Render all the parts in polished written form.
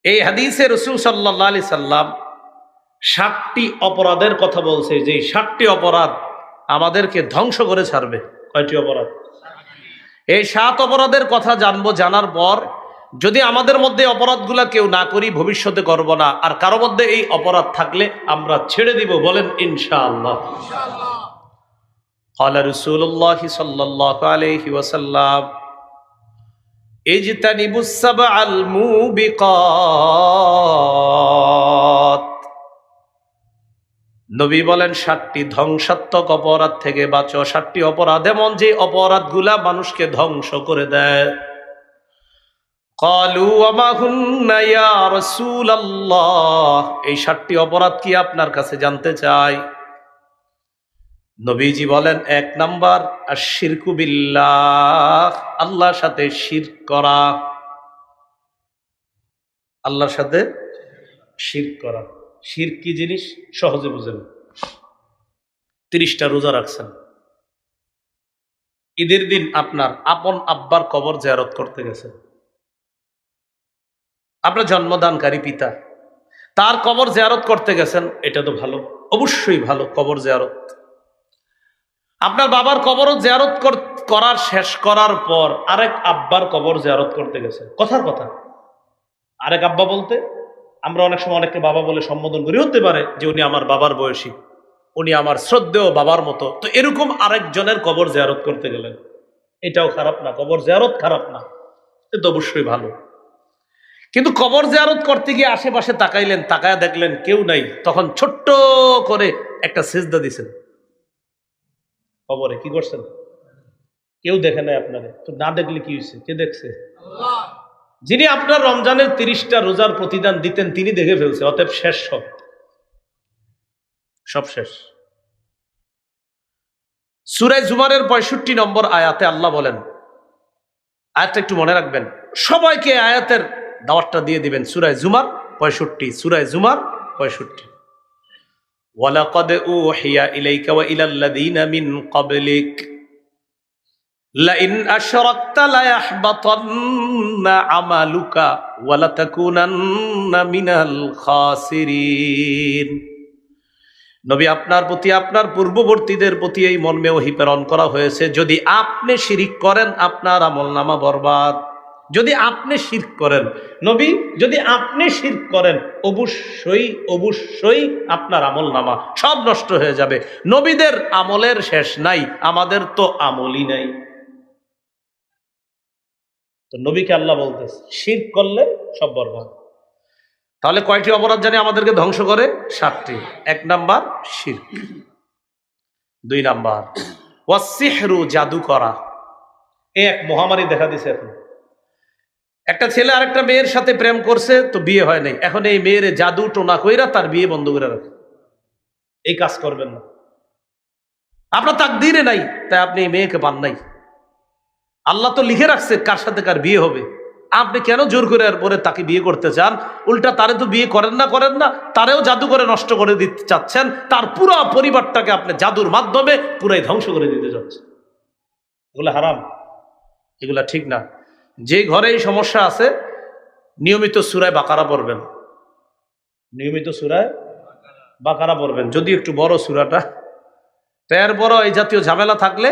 এই হাদিসে রাসূল সাল্লাল্লাহু আলাইহি সাল্লাম 7টি অপরাধের কথা বলছে, যে 7টি অপরাধ আমাদেরকে ধ্বংস করে ছাড়বে। কয়টি অপরাধ? এই 7 অপরাধের কথা জানবো। জানার পর যদি আমাদের মধ্যে অপরাধগুলা কেউ না করি, ভবিষ্যতে করব না, আর কারো মধ্যে এই অপরাধ থাকলে আমরা ছেড়ে দিব। বলেন ইনশাআল্লাহ। قال رسول الله صلى الله عليه وسلم اجتنبوا السبع الموبقات। নবী বলেন 7টি ধ্বংসাত্মক অপরাধ থেকে বাঁচো। 7টি অপরাধ এমন যে অপরাধগুলা মানুষকে ধ্বংস করে দেয়। ক্বালু ওয়া মা হুন্না ইয়া রাসূলুল্লাহ, এই 7টি অপরাধ কি আপনার কাছে জানতে চাই। নবীজি বলেন 1 নাম্বার আশ-শিরকু বিল্লাহ, আল্লাহর সাথে শিরক করা। আল্লাহর সাথে শিরক করা। শিরক কি জিনিস সহজে বুঝেন। 30টা রোজা রাখছেন, ঈদের দিন আপনার আপন আব্বার কবর জিয়ারত করতে গেছেন। আপনার জন্মদানকারী পিতা, তার কবর জিয়ারত করতে গেছেন, এটা তো ভালো, অবশ্যই ভালো কবর জিয়ারত। আপনার বাবার কবরও জিয়ারত করার শেষ করার পর আরেক আব্বার কবর জিয়ারত করতে গেছেন। কথার কথা, আরেক আব্বা বলতে আমরা অনেক সময় অনেককে বাবা বলে সম্বোধন করি, হতে পারে যে উনি আমার বাবার বয়সী, উনি আমার শ্রদ্ধেয় বাবার মতো। তো এরকম আরেকজনের কবর জিয়ারত করতে গেলেন, এটাও খারাপ না, কবর জিয়ারত খারাপ না, এটা অবশ্যই ভালো। কিন্তু কবর জিয়ারত করতে গিয়ে আশেপাশে তাকাইলেন, তাকায় দেখলেন কেউ নাই, তখন ছোট্ট করে একটা সিজদা দিছেন কবরে। কি করছেন? কেউ দেখে নাই আপনারে, তো না দেখলে কি হয়েছে? কে দেখছে? আল্লাহ। যিনি আপনার রমজানের 30টা রোজার প্রতিদান দিতেন তিনি দেখে ফেলছে, অতএব শেষ, সব শেষ। সূরা জুমারের 65 নম্বর আয়াতে আল্লাহ বলেন, আয়াতটা একটু মনে রাখবেন, সবাইকে আয়াতের দাওয়াতটা দিয়ে দিবেন। সূরা জুমার 65, সূরা জুমার 65। ওয়ালাকাদ উহিয়া ইলাইকা ওয়া ইলাল্লাযীনা মিন ক্বাবলিক লাইন আশরাকতা লায়াহবাতান্না আমালুকা ওয়া লাতাকুনান্না মিনাল খাসিরিন। নবী, আপনার প্রতি আপনার পূর্ববর্তীদের প্রতি এই মর্মে ওহী প্রেরণ করা হয়েছে, যদি আপনি শিরক করেন আপনার আমলনামা বরবাদ। যদি আপনি শিরক করেন, নবী যদি আপনি শিরক করেন, অবশ্যই অবশ্যই আপনার আমলনামা সব নষ্ট হয়ে যাবে। নবীদের আমলের শেষ নাই, আমাদের তো আমলই নাই। তো নবীকে আল্লাহ বলতেছে শিরক করলে সব বরবাদ। তাহলে কয়টি অপরাধ জানি আমাদেরকে ধ্বংস করে? 7টি। 1 নাম্বার শিরক। 2 নাম্বার ওয়াসসিহরু, জাদু করা। এক মহামারী দেখা দিছে এখন। একটা ছেলে আরেকটা মেয়ের সাথে প্রেম করছে, তো বিয়ে হয় নাই, এখন এই মেয়ের জাদু টোনা কইরা তার বিয়ে বন্ধ করে রাখে। এই কাজ করবেন না, আপনার তাকদীরে নাই, তাই আপনি এই মেয়েকে পান নাই। আল্লাহ তো লিখে রাখছে কার সাথে কার বিয়ে হবে, আপনি কেন জোর করে আর পরে তাকে বিয়ে করতে চান? উল্টা তারে তো বিয়ে করেন না, তারেও জাদু করে নষ্ট করে দিতে চাচ্ছেন, তার পুরো পরিবারটাকে আপনি জাদুর মাধ্যমে পুরাই ধ্বংস করে দিতে চাচ্ছেন। এগুলো হারাম, এগুলা ঠিক না। যে ঘরে এই সমস্যা আছে নিয়মিত সূরা বাকারা পড়বেন, নিয়মিত সূরা বাকারা পড়বেন, যদি একটু বড় সূরাটা। এরপরও এই জাতীয় ঝামেলা থাকলে,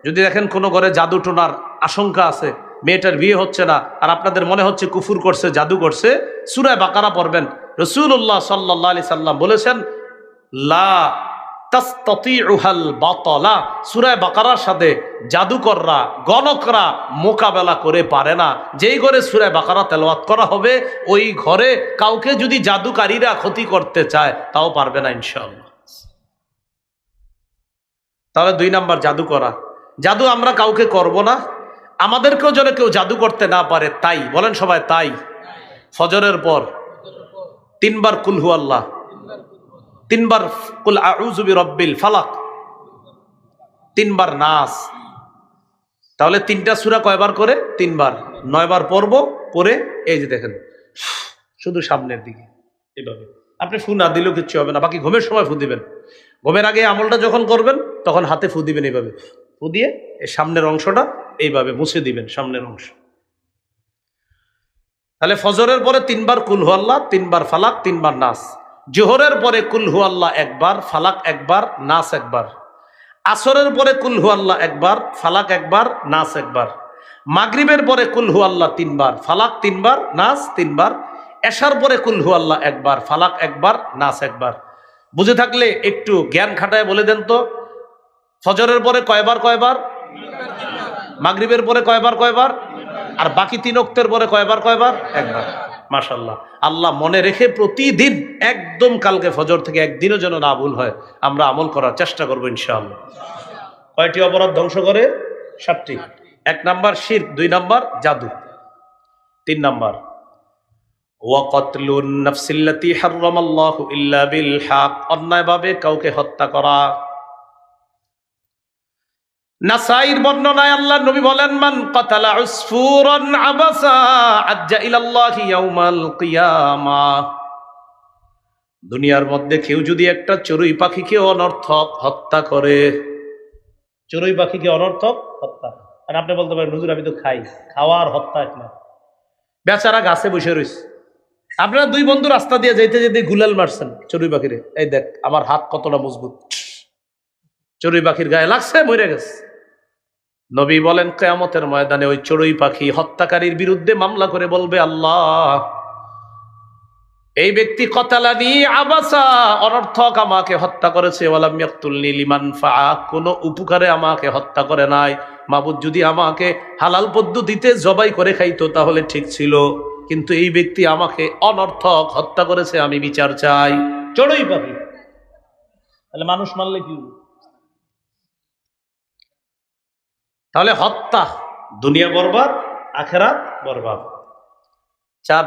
যদি দেখেন কোনো ঘরে জাদু টোনার আশঙ্কা আছে, মেয়েটার বিয়ে হচ্ছে না, আর আপনাদের মনে হচ্ছে কুফুর করছে, জাদু করছে, সূরা বাকারা পড়বেন। রাসূলুল্লাহ সাল্লাল্লাহু আলাইহি সাল্লাম বলেছেন লা তাসতাতিউহাল বাতালা, সূরা বাকারার সাথে জাদুকররা, গণকরা মোকাবেলা করে পারে না। যেই ঘরে সূরা বাকারা তেলাওয়াত করা হবে, ওই ঘরে কাউকে যদি জাদুকারীরা ক্ষতি করতে চায় তাও পারবে না ইনশাআল্লাহ। তাহলে 2 নাম্বার জাদু করা। জাদু আমরা কাউকে করব না, আমাদেরকেও যেন কেউ জাদু করতে না পারে, তাই বলেন সবাই তাই। ফজরের পর 3 বার কুল হু আল্লাহ, 3 বার কুল আউযু বিরাব্বিল ফালাক, 3 বার নাস। তাহলে 3টা সূরা কয়বার করে? 3 বার, 9 বার পড়ব। পরে এই যে দেখেন শুধু সামনের দিকে এভাবে, আপনি ফু না দিলেও কিচ্ছু হবে না, বাকি ঘুমের সময় ফু দিবেন। ঘুমের আগে আমলটা যখন করবেন তখন হাতে ফু দিবেন, এইভাবে ফু দিয়ে এই সামনের অংশটা এইভাবে মুছে দিবেন, সামনের অংশ। তাহলে ফজরের পরে 3 বার কুল হু আল্লাহ, 3 বার ফালাক, 3 বার নাস। জোহরের পরে কুল হু আল্লাহ 1 বার, ফালাক 1 বার, নাস 1 বার। আসরের পরে কুল হু আল্লাহ 1 বার, ফালাক 1 বার, নাস 1 বার। মাগরিবের পরে কুল হু আল্লাহ 3 বার, ফালাক 3 বার, নাস 3 বার। এশার পরে কুল হু আল্লাহ 1 বার, ফালাক 1 বার, নাস 1 বার। বুঝে থাকলে একটু জ্ঞান খাটায় বলে দেন তো, ফজরের পরে কয়বার কয়বার, মাগরিবের পরে কয়বার কয়বার, আর বাকি 3 ওয়াক্তের পরে কয়বার কয়বার, 1 বার। মাশাআল্লাহ। আল্লাহ মনে রেখে প্রতিদিন একদম কালকে ফজর থেকে একদিনও যেন না ভুল হয়, আমরা আমল করার চেষ্টা করবো ইনশাআল্লাহ। কয়টি অপরাধ ধ্বংস করে? 7টি। 1 নাম্বার শিরক, 2 নাম্বার জাদু, 3 নাম্বার ওয়াকাতলুন নাফসিল্লাতী হারামাল্লাহু ইল্লা বিল হক, অন্যায়ভাবে কাউকে হত্যা করা। নাসাইর বর্ণনায় আল্লাহ নবী বলেন, মান কাতালা উসফুরান আবাসা আজ্জা ইলাল্লাহি ইয়াউমাল কিয়ামাহ। দুনিয়ার মধ্যে কেউ যদি একটা চড়ুই পাখিকে অনর্থক হত্যা করে, চড়ুই পাখিকে অনর্থক হত্যা, আর আপনি বলতে পারেন হুজুর আমি তো খাই, খাওয়ার হত্যা এক না, বেচারা গাছে বসে রয়েছে, আপনারা 2 বন্ধু রাস্তা দিয়ে যেতে যেতে গুলাল মারছেন চড়ুই পাখিরে, এই দেখ আমার হাত কতটা মজবুত, চড়ুই পাখির গায়ে লাগছে, মরে গেছে। নবী বলেন কিয়ামতের ময়দানে ওই চড়ুই পাখি হত্যাকারীর বিরুদ্ধে মামলা করে বলবে, আল্লাহ এই ব্যক্তি কতালানি আবাসা, অনর্থক আমাকে হত্যা করেছে, ওয়ালাম ইয়াকতুলনি লিমান ফাআ, কোনো উপকারে আমাকে হত্যা করে নাই। মাবুদ যদি আমাকে হালাল পদ্ধতিতে জবাই করে খাইতো তাহলে ঠিক ছিল, কিন্তু এই ব্যক্তি আমাকে অনর্থক হত্যা করেছে, আমি বিচার চাই। চড়ুই পাখি, তাহলে মানুষ মারলে কি? তাহলে হত্যা দুনিয়া বরবাদ, আখিরাত বরবাদ। 4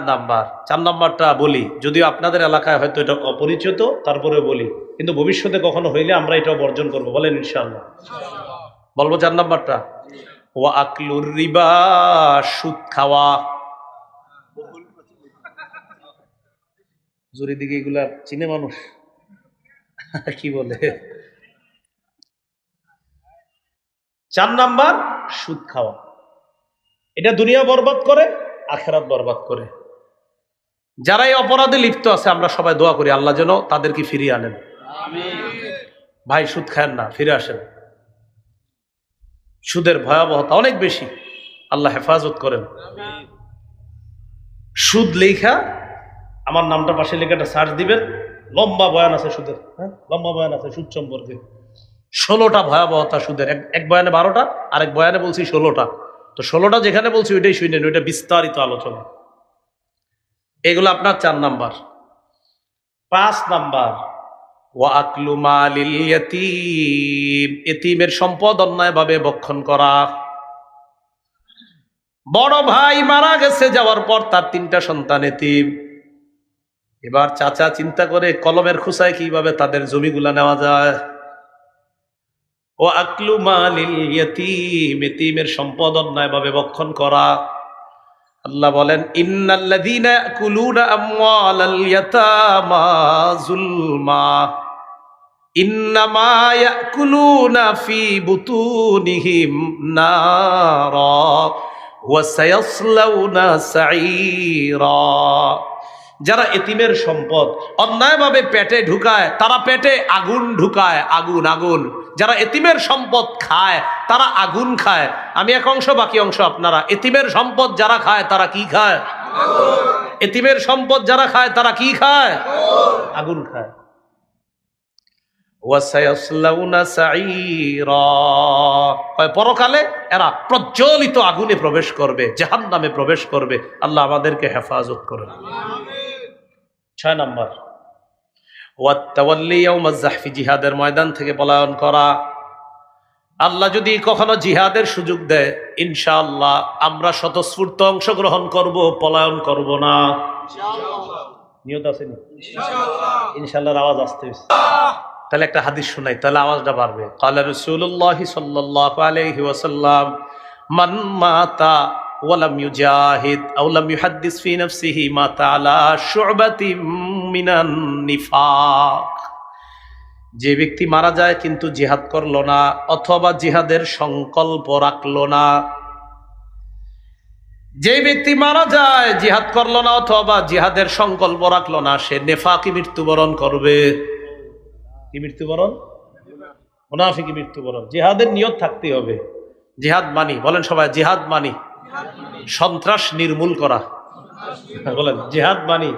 নাম্বারটা বলি, যদিও আপনাদের এলাকায় হয়তো এটা অপরিচিত, তারপরে বলি, কিন্তু ভবিষ্যতে কখনো হইলে আমরা এটা বর্জন করব, বলেন ইনশাআল্লাহ। বলবো 4 নাম্বারটা, ওয়া আকলুর রিবা, সুদ খাওয়া। জুরি দিকে এগুলা চিনে মানুষ কি বলে? 4 নাম্বার সুদ খাওয়া, এটা দুনিয়া বরবাদ করে, আখিরাত বরবাদ করে। যারা এই অপরাধে লিপ্ত আছে আমরা সবাই দোয়া করি আল্লাহ যেন তাদেরকে ফিরিয়ে আনেন। ভাই সুদ খায়েন না, ফিরে আসেন। সুদের ভয়াবহতা অনেক বেশি, আল্লাহ হেফাজত করেন। সুদ লেখা, আমার নামটা পাশে লেখা একটা সার্চ দিবেন, লম্বা বয়ান আছে সুদের, লম্বা বয়ান আছে সুদ সম্পর্কে, 16টা ভয়াবহতা সুদের। এক বয়ানে 12টা, আরেক বয়ানে বলছি 16টা। তো 16টা যেখানে বলছি ওইটাই শুনেন, ওইটা বিস্তারিত আলোচনা। এগুলো আপনার 4 নাম্বার। 5 নাম্বার ওয়া আকলু মালিল ইয়াতীম, এতিমের সম্পদ অন্যায়ভাবে ভক্ষণ করা। বড় ভাই মারা গেছে, যাওয়ার পর তার 3টা সন্তান এতিম। এবার চাচা চিন্তা করে কলমের খোসায় কিভাবে তাদের জমিগুলা নেওয়া যায়। ও আকলু মালিল ইয়াতীম, এতিমের সম্পদ অন্যায়ভাবে ভক্ষণ করা। আল্লাহ বলেন, ইন্নাল্লাযীনা ইয়াকুলুনা আমওয়ালাল ইয়াতামা যুলমা ইন্নামা ইয়াকুলুনা ফি বুতুনিহিম নারা ওয়া সায়াসলাউনা সাঈরা। যারা এতিমের সম্পদ অন্যায়ভাবে পেটে ঢুকায়, তারা পেটে আগুন ঢুকায়, আগুন আগুন। যারা এতিমের সম্পদ খায় তারা আগুন খায়। আমি এক অংশ, বাকি অংশ আপনারা। এতিমের সম্পদ যারা খায় তারা কি খায়? এতিমের সম্পদ যারা খায় তারা কি খায়? আগুন খায়। পরকালে এরা প্রজ্বলিত আগুনে প্রবেশ করবে, জাহান্নামে প্রবেশ করবে। আল্লাহ আমাদেরকে হেফাজত করেন। 6 নাম্বার ওয়াত্তাওয়াল্লি ইয়াউমাজ যাহফি, জিহাদের ময়দান থেকে পলায়ন করা। আল্লাহ যদি কখনো জিহাদের সুযোগ দেয়, ইনশাআল্লাহ আমরা স্বতঃস্ফূর্ত অংশগ্রহণ করব, পলায়ন করব না। নিয়ত আছে নি? ইনশাআল্লাহর আওয়াজ আসতে হবে। তাহলে একটা হাদিস শোনাই, তাহলে আওয়াজটা বাড়বে। ক্বালা রাসূলুল্লাহ সাল্লাল্লাহু আলাইহি ওয়াসাল্লাম, মান মাতা ওয়া লাম ইউজাহিদ আও লাম ইউহাদ্দিস ফি নাফসিহি মাতা আলা শু'বাতিন মিনান নিফাক। যে ব্যক্তি মারা যায় কিন্তু জিহাদ করলো না, অথবা জিহাদের সংকল্প রাখলো না, যে ব্যক্তি মারা যায় জিহাদ করলো না অথবা জিহাদের সংকল্প রাখলো না, সে নেফাকি মৃত্যুবরণ করবে। কি মৃত্যুবরণ? মুনাফিকি মৃত্যুবরণ। জিহাদের নিয়ত থাকতে হবে। জিহাদ মানি, বলেন সবাই, জিহাদ মানি সন্ত্রাস নির্মূল করা। বলেন জিহাদ মানি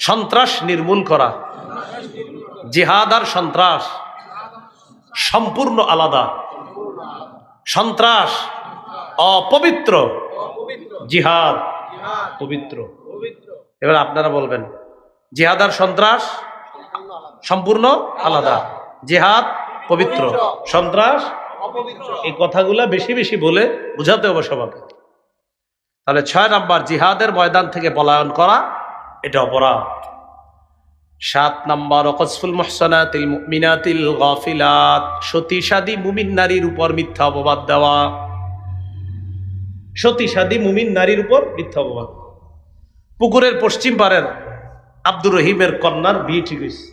সন্ত্রাস নির্মূল করা। জিহাদ আর সন্ত্রাস সম্পূর্ণ আলাদা। সন্ত্রাস অপবিত্র, জিহাদ পবিত্র। এবার আপনারা বলবেন জিহাদ আর সন্ত্রাস সম্পূর্ণ আলাদা, জিহাদ পবিত্র, সন্ত্রাস অপবিত্র। এই কথাগুলা বেশি বেশি বলে বুঝাতে হবে সবাইকে। তাহলে 6 নাম্বার, জিহাদের ময়দান থেকে পলায়ন করা এটা অপরাধ। 7 নাম্বার, ওয়াকসফুল মুহসানাতিল মুমিনাতিল গাফিলাত, সতীসাদী মুমিন নারীর উপর মিথ্যা অপবাদ দেওয়া। সতীসাদী মুমিন নারীর উপর মিথ্যা অপবাদ। পুকুরের পশ্চিম পারের আব্দুর রহিমের কন্যার বিয়ে ঠিক হয়েছে।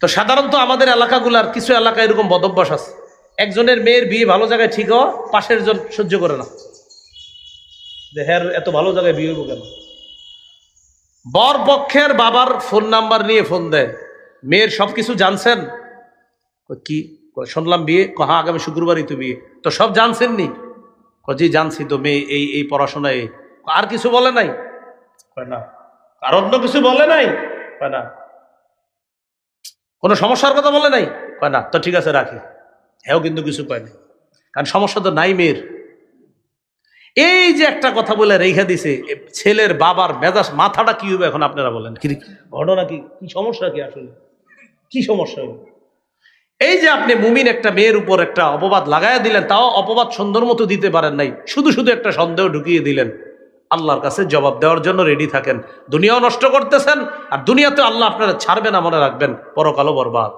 তো সাধারণত আমাদের এলাকাগুলার কিছু এলাকা এরকম বদভ্যাস আছে, একজনের মেয়ের বিয়ে ভালো জায়গায় ঠিক হওয়া, পাশের জন সহ্য করে না, হ্যাঁ এত ভালো জায়গায় বিয়ে হইব কেন। বর পক্ষের বাবার ফোন নাম্বার নিয়ে ফোন দেয়, মেয়ের সবকিছু জানছেন? কি শুনলাম বিয়ে, হ্যাঁ আগামী শুক্রবারই তো বিয়ে। তো সব জানছেন নি? জি জানছি তো, মেয়ে এই এই পড়াশোনায়। আর কিছু বলে নাই? না। আর অন্য কিছু বলে নাই? না। কোনো সমস্যার কথা বলে নাই? না। তো ঠিক আছে রাখি। হ্যাঁ কিন্তু কিছু পায়নি, কারণ সমস্যা তো নাই মেয়ের। এই যে একটা কথা বলে রেখে দিছে, ছেলের বাবার মেজাজ মাথাটা কি হবে এখন আপনারা বলেন? কি ঘটনা, কি কি সমস্যা, কি আসলে কি সমস্যা হবে? এই যে আপনি মুমিন একটা মেয়ের উপর একটা অপবাদ লাগাইয়া দিলেন, তাও অপবাদ সুন্দর মতো দিতে পারেন নাই, শুধু শুধু একটা সন্দেহ ঢুকিয়ে দিলেন। আল্লাহর কাছে জবাব দেওয়ার জন্য রেডি থাকেন। দুনিয়াও নষ্ট করতেছেন, আর দুনিয়াতে আল্লাহ আপনারা ছাড়বে না, মনে রাখবেন, পরকালও বরবাদ।